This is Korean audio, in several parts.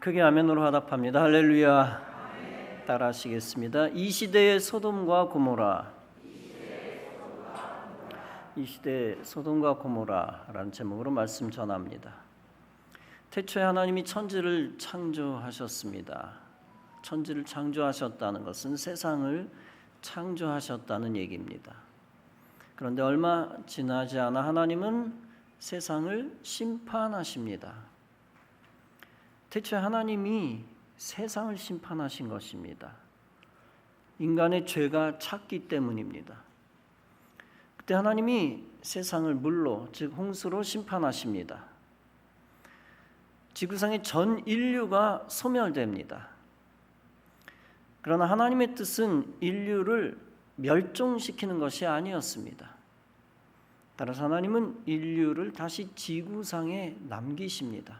크게 아멘으로 화답합니다. 할렐루야. 따라 하시겠습니다. 이 시대의 소돔과 고모라. 이 시대의 소돔과 고모라라는 제목으로 말씀 전합니다. 태초에 하나님이 천지를 창조하셨습니다. 천지를 창조하셨다는 것은 세상을 창조하셨다는 얘기입니다. 그런데 얼마 지나지 않아 하나님은 세상을 심판하십니다. 태초에 하나님이 세상을 심판하신 것입니다. 인간의 죄가 찼기 때문입니다. 그때 하나님이 세상을 물로, 즉 홍수로 심판하십니다. 지구상의 전 인류가 소멸됩니다. 그러나 하나님의 뜻은 인류를 멸종시키는 것이 아니었습니다. 따라서 하나님은 인류를 다시 지구상에 남기십니다.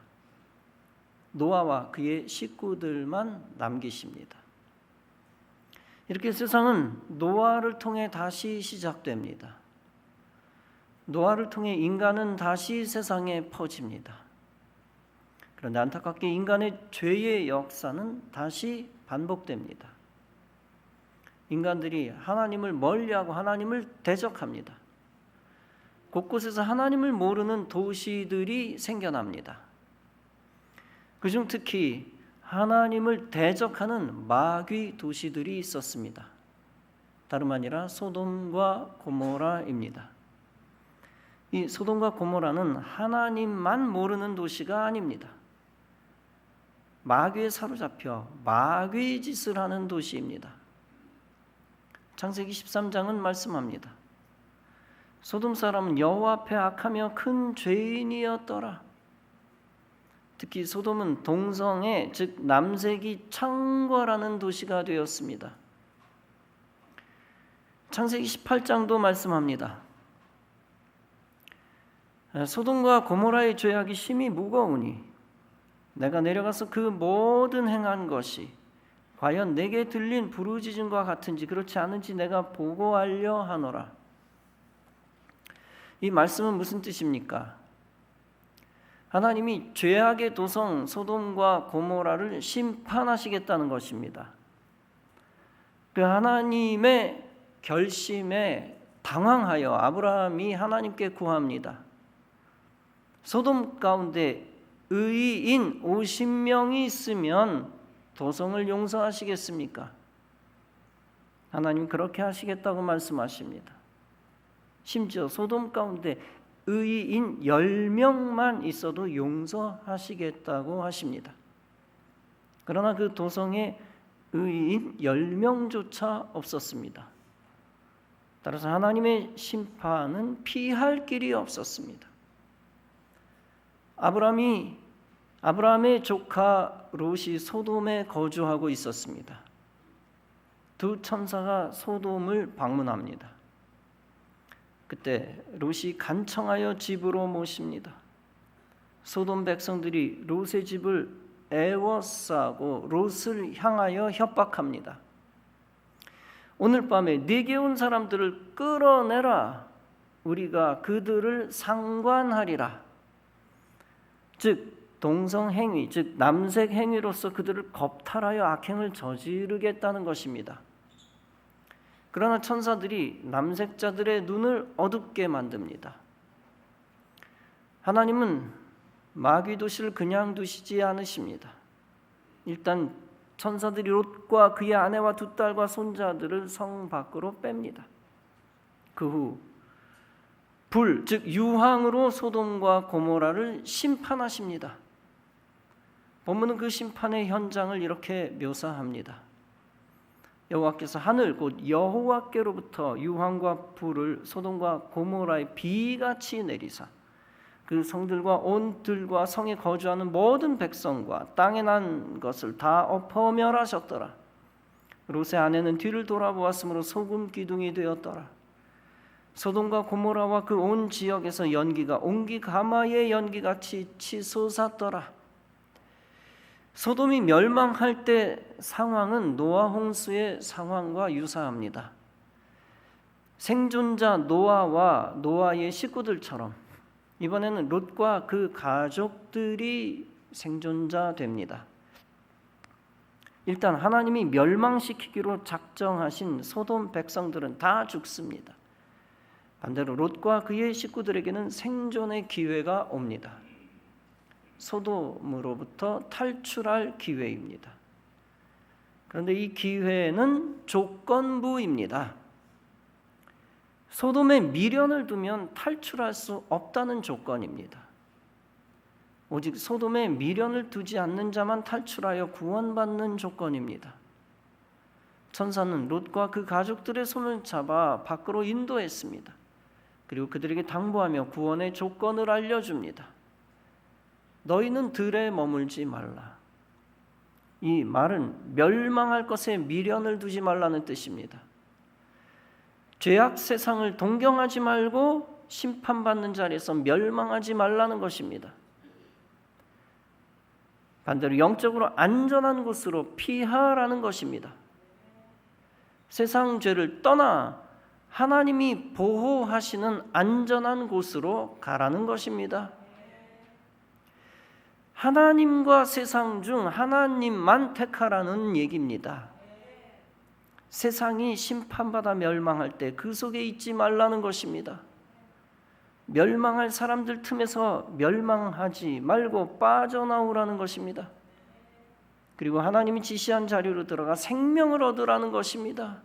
노아와 그의 식구들만 남기십니다. 이렇게 세상은 노아를 통해 다시 시작됩니다. 노아를 통해 인간은 다시 세상에 퍼집니다. 그런데 안타깝게 인간의 죄의 역사는 다시 반복됩니다. 인간들이 하나님을 멀리하고 하나님을 대적합니다. 곳곳에서 하나님을 모르는 도시들이 생겨납니다. 그중 특히 하나님을 대적하는 마귀 도시들이 있었습니다. 다름 아니라 소돔과 고모라입니다. 이 소돔과 고모라는 하나님만 모르는 도시가 아닙니다. 마귀에 사로잡혀 마귀 짓을 하는 도시입니다. 창세기 13장은 말씀합니다. 소돔 사람은 여호와 앞에 악하며 큰 죄인이었더라. 특히 소돔은 동성애, 즉 남색이 창궐하는 도시가 되었습니다. 창세기 18장도 말씀합니다. 소돔과 고모라의 죄악이 심히 무거우니 내가 내려가서 그 모든 행한 것이 과연 내게 들린 부르짖음과 같은지 그렇지 않은지 내가 보고하려 하노라. 이 말씀은 무슨 뜻입니까? 하나님이 죄악의 도성 소돔과 고모라를 심판하시겠다는 것입니다. 그 하나님의 결심에 당황하여 아브라함이 하나님께 구합니다. 소돔 가운데 의인 50명이 있으면 도성을 용서하시겠습니까? 하나님 그렇게 하시겠다고 말씀하십니다. 심지어 소돔 가운데 의인 10명만 있어도 용서하시겠다고 하십니다. 그러나 그 도성에 의인 10명조차 없었습니다. 따라서 하나님의 심판은 피할 길이 없었습니다. 아브라함의 조카 롯이 소돔에 거주하고 있었습니다. 두 천사가 소돔을 방문합니다. 그때 롯이 간청하여 집으로 모십니다. 소돔 백성들이 롯의 집을 애워싸고 롯을 향하여 협박합니다. 오늘 밤에 네게 온 사람들을 끌어내라. 우리가 그들을 상관하리라. 즉 동성행위, 즉 남색행위로서 그들을 겁탈하여 악행을 저지르겠다는 것입니다. 그러나 천사들이 남색자들의 눈을 어둡게 만듭니다. 하나님은 마귀 도시를 그냥 두시지 않으십니다. 일단 천사들이 롯과 그의 아내와 두 딸과 손자들을 성 밖으로 뺍니다. 그 후 불, 즉 유황으로 소돔과 고모라를 심판하십니다. 본문은 그 심판의 현장을 이렇게 묘사합니다. 여호와께서 하늘 곧 여호와께로부터 유황과 불을 소돔과 고모라의 비같이 내리사 그 성들과 온 들과 성에 거주하는 모든 백성과 땅에 난 것을 다 엎어 멸하셨더라. 롯의 아내는 뒤를 돌아보았으므로 소금 기둥이 되었더라. 소돔과 고모라와 그 온 지역에서 연기가 옹기 가마의 연기같이 치솟았더라. 소돔이 멸망할 때 상황은 노아 홍수의 상황과 유사합니다. 생존자 노아와 노아의 식구들처럼 이번에는 롯과 그 가족들이 생존자 됩니다. 일단 하나님이 멸망시키기로 작정하신 소돔 백성들은 다 죽습니다. 반대로 롯과 그의 식구들에게는 생존의 기회가 옵니다. 소돔으로부터 탈출할 기회입니다. 그런데 이 기회는 조건부입니다. 소돔에 미련을 두면 탈출할 수 없다는 조건입니다. 오직 소돔에 미련을 두지 않는 자만 탈출하여 구원받는 조건입니다. 천사는 롯과 그 가족들의 손을 잡아 밖으로 인도했습니다. 그리고 그들에게 당부하며 구원의 조건을 알려줍니다. 너희는 들에 머물지 말라. 이 말은 멸망할 것에 미련을 두지 말라는 뜻입니다. 죄악 세상을 동경하지 말고 심판받는 자리에서 멸망하지 말라는 것입니다. 반대로 영적으로 안전한 곳으로 피하라는 것입니다. 세상 죄를 떠나 하나님이 보호하시는 안전한 곳으로 가라는 것입니다. 하나님과 세상 중 하나님만 택하라는 얘기입니다. 세상이 심판받아 멸망할 때 그 속에 있지 말라는 것입니다. 멸망할 사람들 틈에서 멸망하지 말고 빠져나오라는 것입니다. 그리고 하나님이 지시한 자리로 들어가 생명을 얻으라는 것입니다.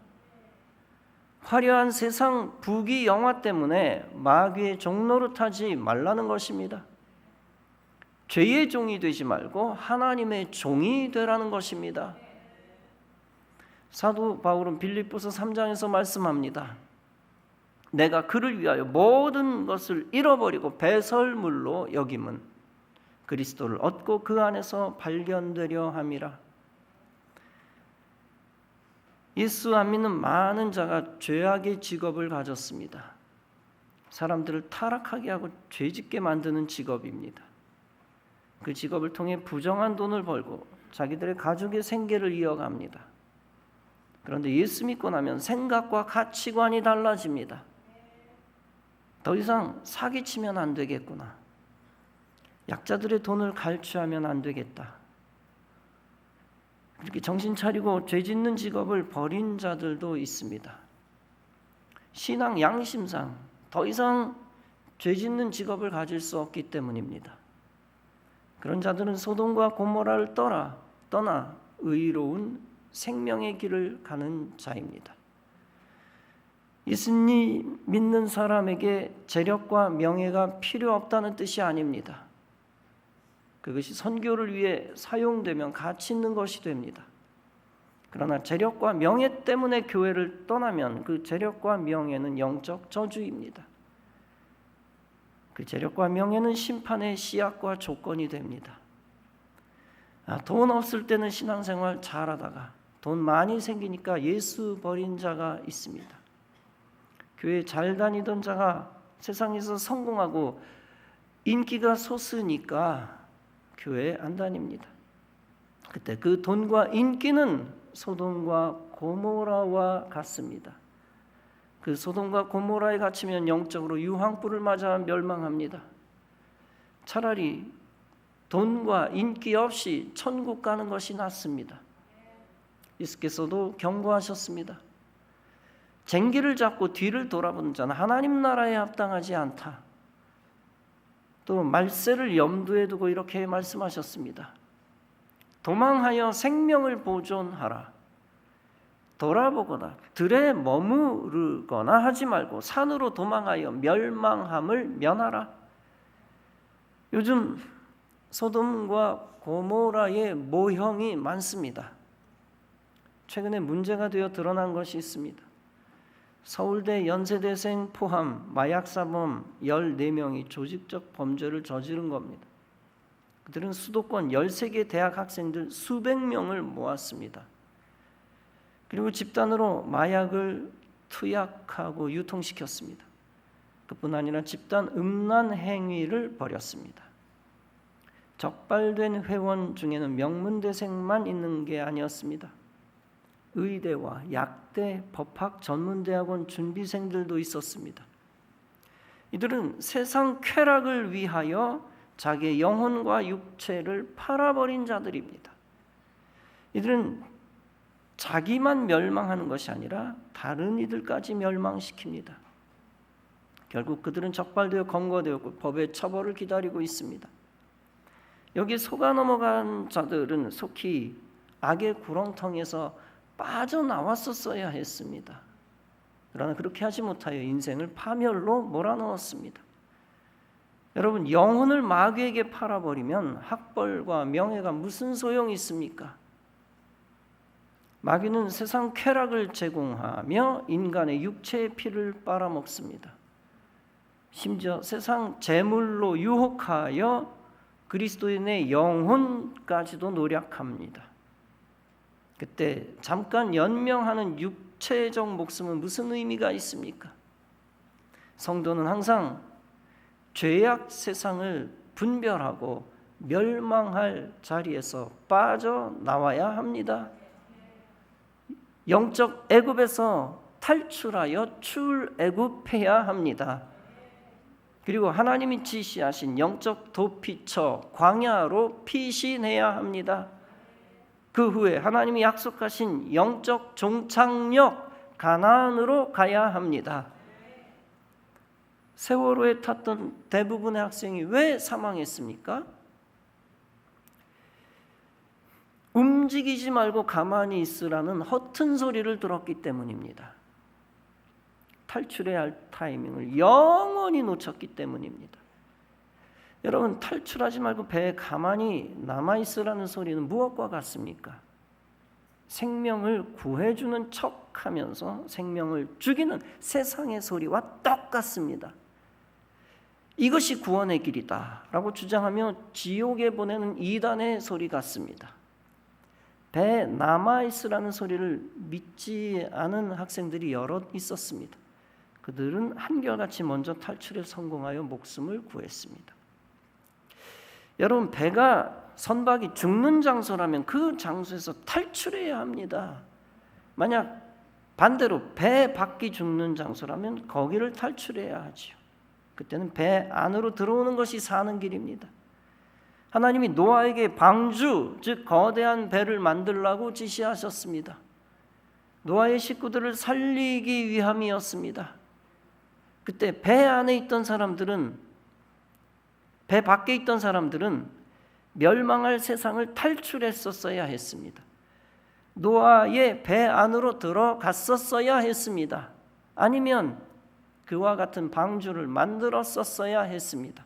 화려한 세상 부귀 영화 때문에 마귀의 종노릇하지 말라는 것입니다. 죄의 종이 되지 말고 하나님의 종이 되라는 것입니다. 사도 바울은 빌립보서 3장에서 말씀합니다. 내가 그를 위하여 모든 것을 잃어버리고 배설물로 여김은 그리스도를 얻고 그 안에서 발견되려 함이라. 예수 안 믿는 많은 자가 죄악의 직업을 가졌습니다. 사람들을 타락하게 하고 죄짓게 만드는 직업입니다. 그 직업을 통해 부정한 돈을 벌고 자기들의 가족의 생계를 이어갑니다. 그런데 예수 믿고 나면 생각과 가치관이 달라집니다. 더 이상 사기치면 안 되겠구나. 약자들의 돈을 갈취하면 안 되겠다. 그렇게 정신 차리고 죄 짓는 직업을 버린 자들도 있습니다. 신앙 양심상 더 이상 죄 짓는 직업을 가질 수 없기 때문입니다. 그런 자들은 소돔과 고모라를 떠나 의로운 생명의 길을 가는 자입니다. 예수님 믿는 사람에게 재력과 명예가 필요 없다는 뜻이 아닙니다. 그것이 선교를 위해 사용되면 가치 있는 것이 됩니다. 그러나 재력과 명예 때문에 교회를 떠나면 그 재력과 명예는 영적 저주입니다. 그 재력과 명예는 심판의 씨앗과 조건이 됩니다. 돈 없을 때는 신앙생활 잘하다가 돈 많이 생기니까 예수 버린 자가 있습니다. 교회 잘 다니던 자가 세상에서 성공하고 인기가 솟으니까 교회에 안 다닙니다. 그때 그 돈과 인기는 소돔과 고모라와 같습니다. 그 소돔과 고모라에 갇히면 영적으로 유황불을 맞아 멸망합니다. 차라리 돈과 인기 없이 천국 가는 것이 낫습니다. 예수께서도 경고하셨습니다. 쟁기를 잡고 뒤를 돌아보는 자는 하나님 나라에 합당하지 않다. 또 말세를 염두에 두고 이렇게 말씀하셨습니다. 도망하여 생명을 보존하라. 돌아보거나 들에 머무르거나 하지 말고 산으로 도망하여 멸망함을 면하라. 요즘 소돔과 고모라의 모형이 많습니다. 최근에 문제가 되어 드러난 것이 있습니다. 서울대 연세대생 포함 마약사범 14명이 조직적 범죄를 저지른 겁니다. 그들은 수도권 13개 대학 학생들 수백 명을 모았습니다. 그리고 집단으로 마약을 투약하고 유통시켰습니다. 그뿐 아니라 집단 음란 행위를 벌였습니다. 적발된 회원 중에는 명문대생만 있는 게 아니었습니다. 의대와 약대, 법학 전문대학원 준비생들도 있었습니다. 이들은 세상 쾌락을 위하여 자기의 영혼과 육체를 팔아버린 자들입니다. 이들은 자기만 멸망하는 것이 아니라 다른 이들까지 멸망시킵니다. 결국 그들은 적발되어 검거되었고 법의 처벌을 기다리고 있습니다. 여기 속아 넘어간 자들은 속히 악의 구렁텅이에서 빠져나왔었어야 했습니다. 그러나 그렇게 하지 못하여 인생을 파멸로 몰아넣었습니다. 여러분, 영혼을 마귀에게 팔아버리면 학벌과 명예가 무슨 소용이 있습니까? 마귀는 세상 쾌락을 제공하며 인간의 육체의 피를 빨아먹습니다. 심지어 세상 재물로 유혹하여 그리스도인의 영혼까지도 노력합니다. 그때 잠깐 연명하는 육체적 목숨은 무슨 의미가 있습니까? 성도는 항상 죄악 세상을 분별하고 멸망할 자리에서 빠져나와야 합니다. 영적 애굽에서 탈출하여 출애굽해야 합니다. 그리고 하나님이 지시하신 영적 도피처 광야로 피신해야 합니다. 그 후에 하나님이 약속하신 영적 종착역 가나안으로 가야 합니다. 세월호에 탔던 대부분의 학생이 왜 사망했습니까? 움직이지 말고 가만히 있으라는 허튼 소리를 들었기 때문입니다. 탈출해야 할 타이밍을 영원히 놓쳤기 때문입니다. 여러분, 탈출하지 말고 배에 가만히 남아있으라는 소리는 무엇과 같습니까? 생명을 구해주는 척하면서 생명을 죽이는 세상의 소리와 똑같습니다. 이것이 구원의 길이다 라고 주장하며 지옥에 보내는 이단의 소리 같습니다. 배에 남아있으라는 소리를 믿지 않은 학생들이 여럿 있었습니다. 그들은 한결같이 먼저 탈출에 성공하여 목숨을 구했습니다. 여러분, 배가 선박이 죽는 장소라면 그 장소에서 탈출해야 합니다. 만약 반대로 배 밖이 죽는 장소라면 거기를 탈출해야 하지요. 그때는 배 안으로 들어오는 것이 사는 길입니다. 하나님이 노아에게 방주, 즉 거대한 배를 만들라고 지시하셨습니다. 노아의 식구들을 살리기 위함이었습니다. 그때 배 안에 있던 사람들은, 배 밖에 있던 사람들은 멸망할 세상을 탈출했었어야 했습니다. 노아의 배 안으로 들어갔었어야 했습니다. 아니면 그와 같은 방주를 만들었었어야 했습니다.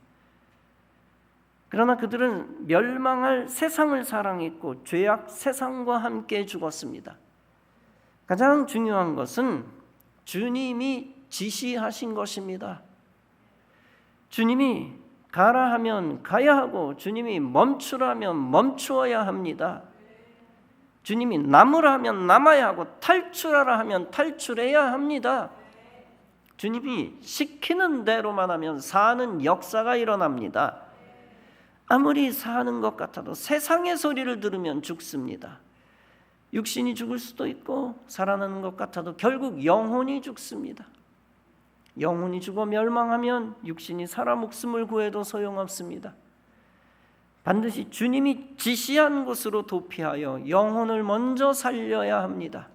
그러나 그들은 멸망할 세상을 사랑했고 죄악 세상과 함께 죽었습니다. 가장 중요한 것은 주님이 지시하신 것입니다. 주님이 가라 하면 가야 하고 주님이 멈추라면 멈추어야 합니다. 주님이 남으라 하면 남아야 하고 탈출하라 하면 탈출해야 합니다. 주님이 시키는 대로만 하면 사는 역사가 일어납니다. 아무리 사는 것 같아도 세상의 소리를 들으면 죽습니다. 육신이 죽을 수도 있고 살아나는 것 같아도 결국 영혼이 죽습니다. 영혼이 죽어 멸망하면 육신이 살아 목숨을 구해도 소용없습니다. 반드시 주님이 지시한 곳으로 도피하여 영혼을 먼저 살려야 합니다.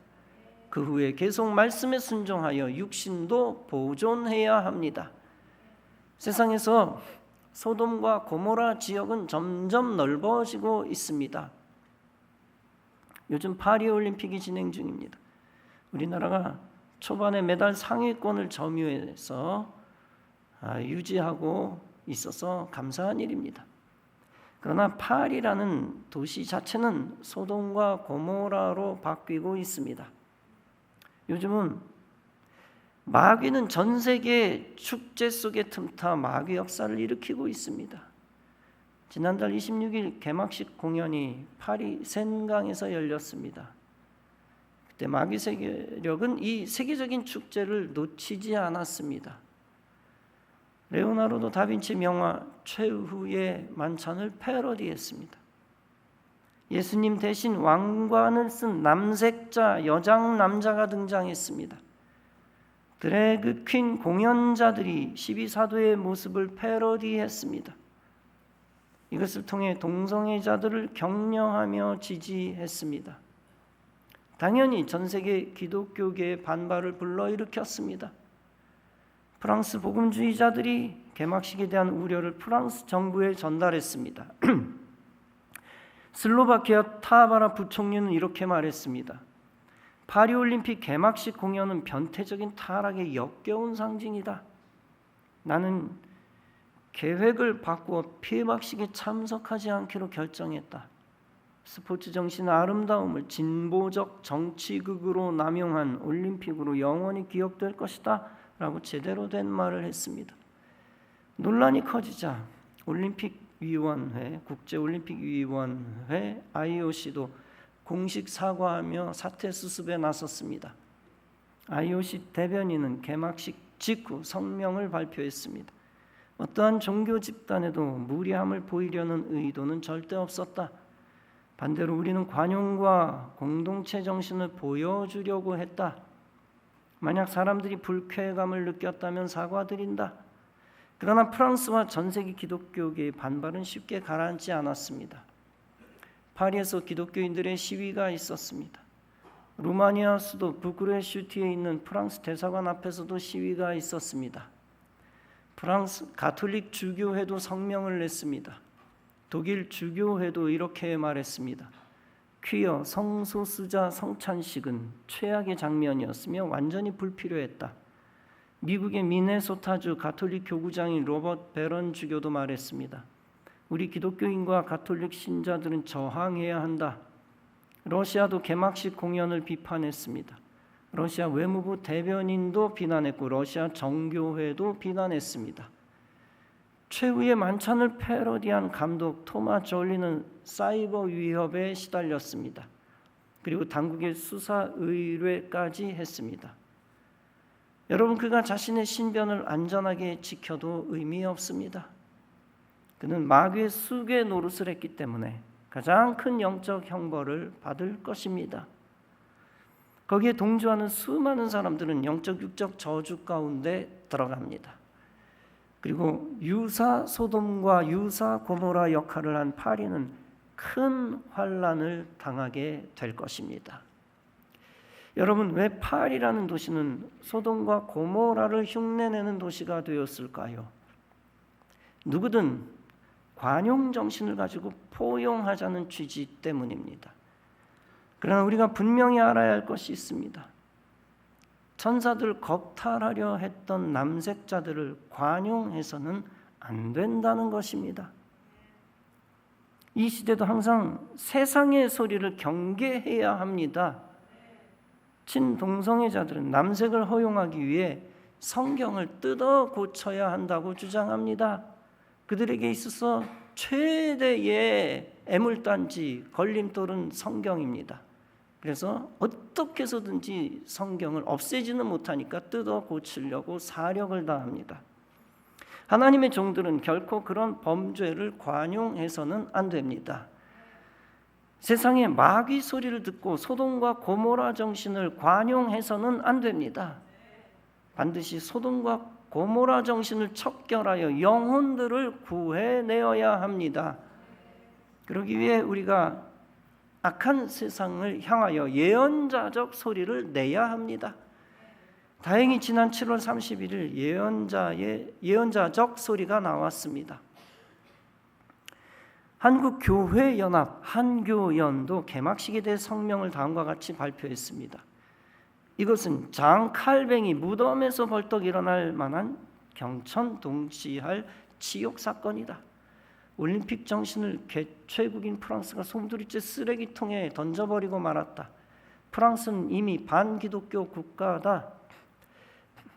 그 후에 계속 말씀에 순종하여 육신도 보존해야 합니다. 세상에서 소돔과 고모라 지역은 점점 넓어지고 있습니다. 요즘 파리올림픽이 진행 중입니다. 우리나라가 초반에 메달 상위권을 점유해서 유지하고 있어서 감사한 일입니다. 그러나 파리라는 도시 자체는 소돔과 고모라로 바뀌고 있습니다. 요즘은 마귀는 전 세계 축제 속에 틈타 마귀 역사를 일으키고 있습니다. 지난달 26일 개막식 공연이 파리 센강에서 열렸습니다. 그때 마귀 세력은 이 세계적인 축제를 놓치지 않았습니다. 레오나르도 다빈치 명화 최후의 만찬을 패러디했습니다. 예수님 대신 왕관을 쓴 남색자 여장 남자가 등장했습니다. 드래그 퀸 공연자들이 12사도의 모습을 패러디했습니다. 이것을 통해 동성애자들을 격려하며 지지했습니다. 당연히 전 세계 기독교계의 반발을 불러일으켰습니다. 프랑스 복음주의자들이 개막식에 대한 우려를 프랑스 정부에 전달했습니다. 슬로바키아 타바라 부총리는 이렇게 말했습니다. 파리올림픽 개막식 공연은 변태적인 타락의 역겨운 상징이다. 나는 계획을 바꾸어 폐막식에 참석하지 않기로 결정했다. 스포츠 정신의 아름다움을 진보적 정치극으로 남용한 올림픽으로 영원히 기억될 것이다 라고 제대로 된 말을 했습니다. 논란이 커지자 올림픽위원회, 국제올림픽위원회 IOC도 공식 사과하며 사퇴 수습에 나섰습니다. IOC 대변인은 개막식 직후 성명을 발표했습니다. 어떠한 종교 집단에도 무리함을 보이려는 의도는 절대 없었다. 반대로 우리는 관용과 공동체 정신을 보여주려고 했다. 만약 사람들이 불쾌감을 느꼈다면 사과드린다. 그러나 프랑스와 전 세계 기독교계의 반발은 쉽게 가라앉지 않았습니다. 파리에서 기독교인들의 시위가 있었습니다. 루마니아 수도 부쿠레슈티에 있는 프랑스 대사관 앞에서도 시위가 있었습니다. 프랑스 가톨릭 주교회도 성명을 냈습니다. 독일 주교회도 이렇게 말했습니다. 퀴어 성소수자 성찬식은 최악의 장면이었으며 완전히 불필요했다. 미국의 미네소타주 가톨릭 교구장인 로버트 베런 주교도 말했습니다. 우리 기독교인과 가톨릭 신자들은 저항해야 한다. 러시아도 개막식 공연을 비판했습니다. 러시아 외무부 대변인도 비난했고 러시아 정교회도 비난했습니다. 최후의 만찬을 패러디한 감독 토마 졸리는 사이버 위협에 시달렸습니다. 그리고 당국의 수사 의뢰까지 했습니다. 여러분, 그가 자신의 신변을 안전하게 지켜도 의미 없습니다. 그는 마귀의 수괴 노릇을 했기 때문에 가장 큰 영적 형벌을 받을 것입니다. 거기에 동조하는 수많은 사람들은 영적 육적 저주 가운데 들어갑니다. 그리고 유사 소돔과 유사 고모라 역할을 한 파리는 큰 환난을 당하게 될 것입니다. 여러분, 왜 파리라는 도시는 소돔과 고모라를 흉내내는 도시가 되었을까요? 누구든 관용 정신을 가지고 포용하자는 취지 때문입니다. 그러나 우리가 분명히 알아야 할 것이 있습니다. 천사들 겁탈하려 했던 남색자들을 관용해서는 안 된다는 것입니다. 이 시대도 항상 세상의 소리를 경계해야 합니다. 친동성애자들은 남색을 허용하기 위해 성경을 뜯어 고쳐야 한다고 주장합니다. 그들에게 있어서 최대의 애물단지, 걸림돌은 성경입니다. 그래서 어떻게 해서든지 성경을 없애지는 못하니까 뜯어 고치려고 사력을 다합니다. 하나님의 종들은 결코 그런 범죄를 관용해서는 안 됩니다. 세상의 마귀 소리를 듣고 소돔과 고모라 정신을 관용해서는 안 됩니다. 반드시 소돔과 고모라 정신을 척결하여 영혼들을 구해내어야 합니다. 그러기 위해 우리가 악한 세상을 향하여 예언자적 소리를 내야 합니다. 다행히 지난 7월 31일 예언자적 소리가 나왔습니다. 한국교회연합 한교연도 개막식에 대해 성명을 다음과 같이 발표했습니다. 이것은 장칼뱅이 무덤에서 벌떡 일어날 만한 경천동치할 치욕 사건이다. 올림픽 정신을 개최국인 프랑스가 솜두리째 쓰레기통에 던져버리고 말았다. 프랑스는 이미 반기독교 국가다.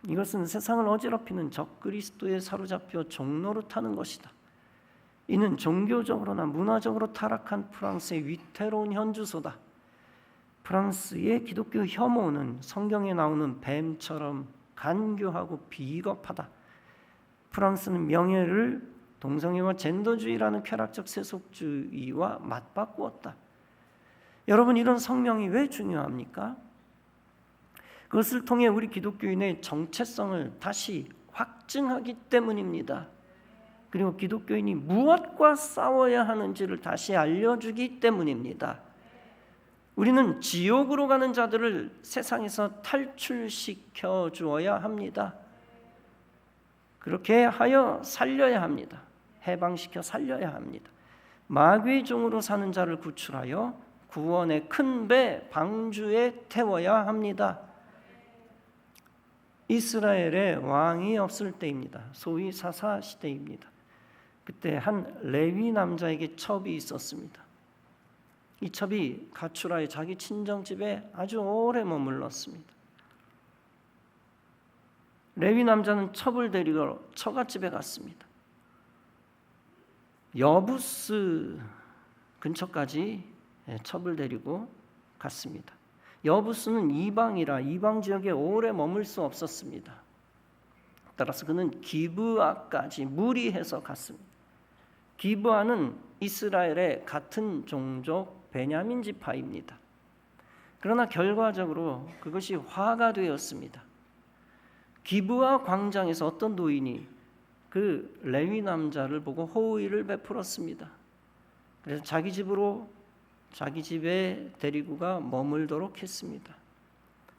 이것은 세상을 어지럽히는 적그리스도에 사로잡혀 종노릇하는 것이다. 이는 종교적으로나 문화적으로 타락한 프랑스의 위태로운 현주소다. 프랑스의 기독교 혐오는 성경에 나오는 뱀처럼 간교하고 비겁하다. 프랑스는 명예를 동성애와 젠더주의라는 쾌락적 세속주의와 맞바꾸었다. 여러분, 이런 성명이 왜 중요합니까? 그것을 통해 우리 기독교인의 정체성을 다시 확증하기 때문입니다. 그리고 기독교인이 무엇과 싸워야 하는지를 다시 알려주기 때문입니다. 우리는 지옥으로 가는 자들을 세상에서 탈출시켜 주어야 합니다. 그렇게 하여 살려야 합니다. 해방시켜 살려야 합니다. 마귀의 종으로 사는 자를 구출하여 구원의 큰 배 방주에 태워야 합니다. 이스라엘에 왕이 없을 때입니다. 소위 사사 시대입니다. 그때 한 레위 남자에게 첩이 있었습니다. 이 첩이 가출하여 자기 친정집에 아주 오래 머물렀습니다. 레위 남자는 첩을 데리고 처갓집에 갔습니다. 여부스 근처까지 첩을 데리고 갔습니다. 여부스는 이방이라 이방 지역에 오래 머물 수 없었습니다. 따라서 그는 기브아까지 무리해서 갔습니다. 기브아는 이스라엘의 같은 종족 베냐민 지파입니다. 그러나 결과적으로 그것이 화가 되었습니다. 기브아 광장에서 어떤 노인이 그 레위 남자를 보고 호의를 베풀었습니다. 그래서 자기 집에 데리고 가 머물도록 했습니다.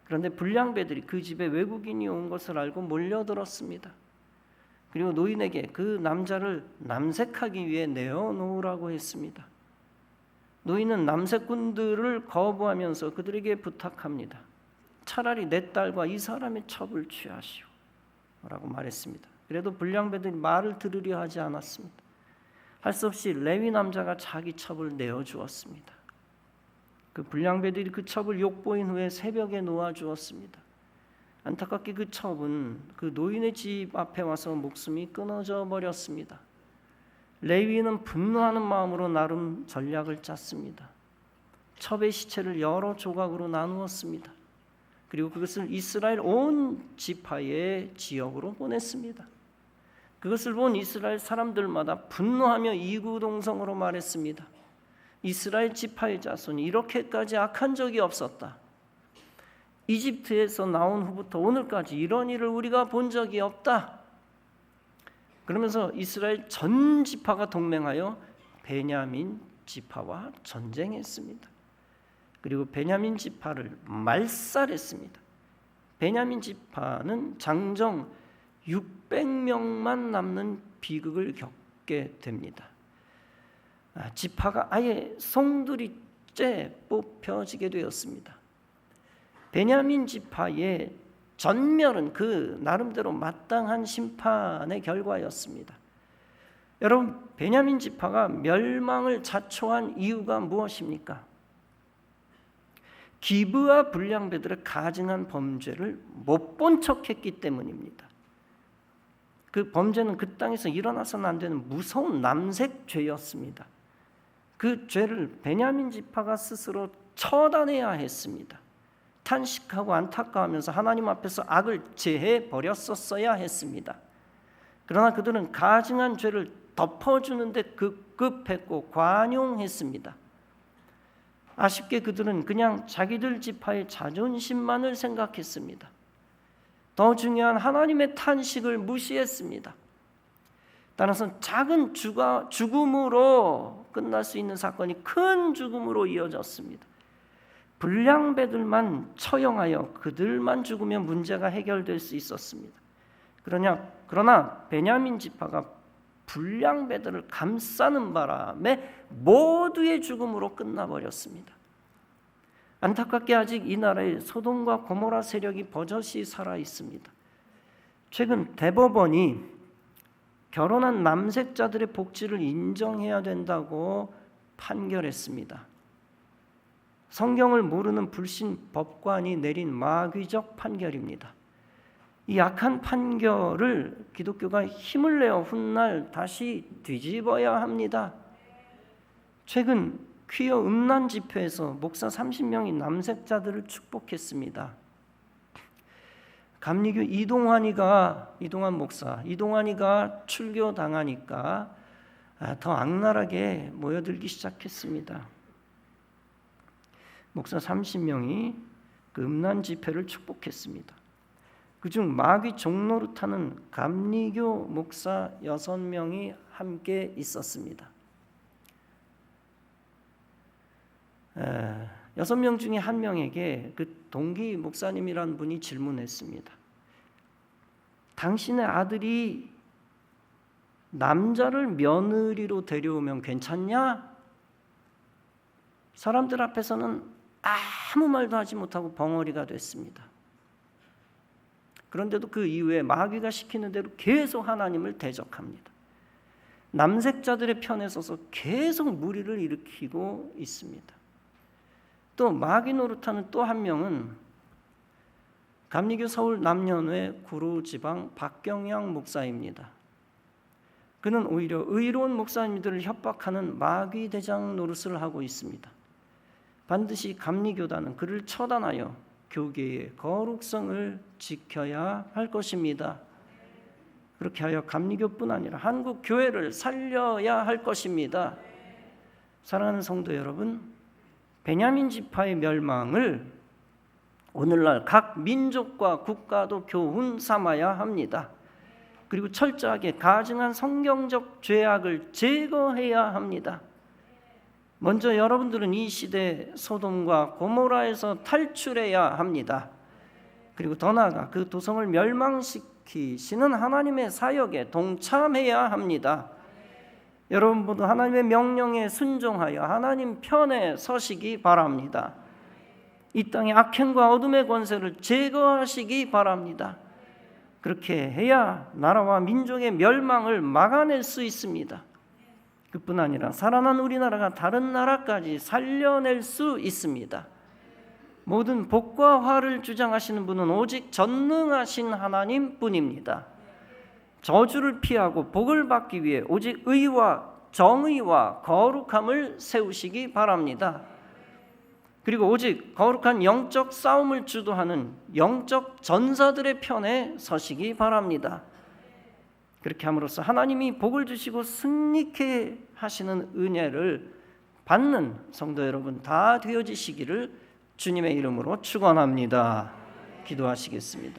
그런데 불량배들이 그 집에 외국인이 온 것을 알고 몰려들었습니다. 그리고 노인에게 그 남자를 남색하기 위해 내어놓으라고 했습니다. 노인은 남색꾼들을 거부하면서 그들에게 부탁합니다. 차라리 내 딸과 이 사람의 첩을 취하시오 라고 말했습니다. 그래도 불량배들이 말을 들으려 하지 않았습니다. 할 수 없이 레위 남자가 자기 첩을 내어주었습니다. 그 불량배들이 그 첩을 욕보인 후에 새벽에 놓아주었습니다. 안타깝게 그 첩은 그 노인의 집 앞에 와서 목숨이 끊어져 버렸습니다. 레위는 분노하는 마음으로 나름 전략을 짰습니다. 첩의 시체를 여러 조각으로 나누었습니다. 그리고 그것을 이스라엘 온 지파의 지역으로 보냈습니다. 그것을 본 이스라엘 사람들마다 분노하며 이구동성으로 말했습니다. 이스라엘 지파의 자손이 이렇게까지 악한 적이 없었다. 이집트에서 나온 후부터 오늘까지 이런 일을 우리가 본 적이 없다. 그러면서 이스라엘 전 지파가 동맹하여 베냐민 지파와 전쟁했습니다. 그리고 베냐민 지파를 말살했습니다. 베냐민 지파는 장정 600명만 남는 비극을 겪게 됩니다. 지파가 아예 송두리째 뽑혀지게 되었습니다. 베냐민 지파의 전멸은 그 나름대로 마땅한 심판의 결과였습니다. 여러분, 베냐민 지파가 멸망을 자초한 이유가 무엇입니까? 기브아 불량배들의 가증한 범죄를 못 본 척했기 때문입니다. 그 범죄는 그 땅에서 일어나서는 안 되는 무서운 남색죄였습니다. 그 죄를 베냐민 지파가 스스로 처단해야 했습니다. 탄식하고 안타까워하면서 하나님 앞에서 악을 제해 버렸었어야 했습니다. 그러나 그들은 가증한 죄를 덮어주는 데 급급했고 관용했습니다. 아쉽게 그들은 그냥 자기들 지파의 자존심만을 생각했습니다. 더 중요한 하나님의 탄식을 무시했습니다. 따라서 작은 죽음으로 끝날 수 있는 사건이 큰 죽음으로 이어졌습니다. 불량배들만 처형하여 그들만 죽으면 문제가 해결될 수 있었습니다. 그러나 베냐민 지파가 불량배들을 감싸는 바람에 모두의 죽음으로 끝나버렸습니다. 안타깝게 아직 이 나라에 소돔과 고모라 세력이 버젓이 살아 있습니다. 최근 대법원이 결혼한 남색자들의 복지를 인정해야 된다고 판결했습니다. 성경을 모르는 불신 법관이 내린 마귀적 판결입니다. 이 악한 판결을 기독교가 힘을 내어 훗날 다시 뒤집어야 합니다. 최근 퀴어 음란 집회에서 목사 30명이 남색자들을 축복했습니다. 감리교 이동환 목사, 이동환이가 출교당하니까 더 악랄하게 모여들기 시작했습니다. 목사 30명이 그 음란 집회를 축복했습니다. 그중 마귀 종노릇하는 감리교 목사 6명이 함께 있었습니다. 6명 중에 한 명에게 그 동기 목사님이란 분이 질문했습니다. 당신의 아들이 남자를 며느리로 데려오면 괜찮냐? 사람들 앞에서는 아무 말도 하지 못하고 벙어리가 됐습니다. 그런데도 그 이후에 마귀가 시키는 대로 계속 하나님을 대적합니다. 남색자들의 편에 서서 계속 무리를 일으키고 있습니다. 또 마귀 노릇하는 또 한 명은 감리교 서울 남년회 구로지방 박경양 목사입니다. 그는 오히려 의로운 목사님들을 협박하는 마귀 대장 노릇을 하고 있습니다. 반드시 감리교단은 그를 처단하여 교계의 거룩성을 지켜야 할 것입니다. 그렇게 하여 감리교뿐 아니라 한국 교회를 살려야 할 것입니다. 사랑하는 성도 여러분, 베냐민 지파의 멸망을 오늘날 각 민족과 국가도 교훈 삼아야 합니다. 그리고 철저하게 가증한 성경적 죄악을 제거해야 합니다. 먼저 여러분들은 이 시대 소돔과 고모라에서 탈출해야 합니다. 그리고 더 나아가 그 도성을 멸망시키시는 하나님의 사역에 동참해야 합니다. 여러분 모두 하나님의 명령에 순종하여 하나님 편에 서시기 바랍니다. 이 땅의 악행과 어둠의 권세를 제거하시기 바랍니다. 그렇게 해야 나라와 민족의 멸망을 막아낼 수 있습니다. 그뿐 아니라 살아난 우리나라가 다른 나라까지 살려낼 수 있습니다. 모든 복과 화를 주장하시는 분은 오직 전능하신 하나님뿐입니다. 저주를 피하고 복을 받기 위해 오직 의와 정의와 거룩함을 세우시기 바랍니다. 그리고 오직 거룩한 영적 싸움을 주도하는 영적 전사들의 편에 서시기 바랍니다. 그렇게 함으로써 하나님이 복을 주시고 승리케 하시는 은혜를 받는 성도 여러분 다 되어지시기를 주님의 이름으로 축원합니다. 기도하시겠습니다.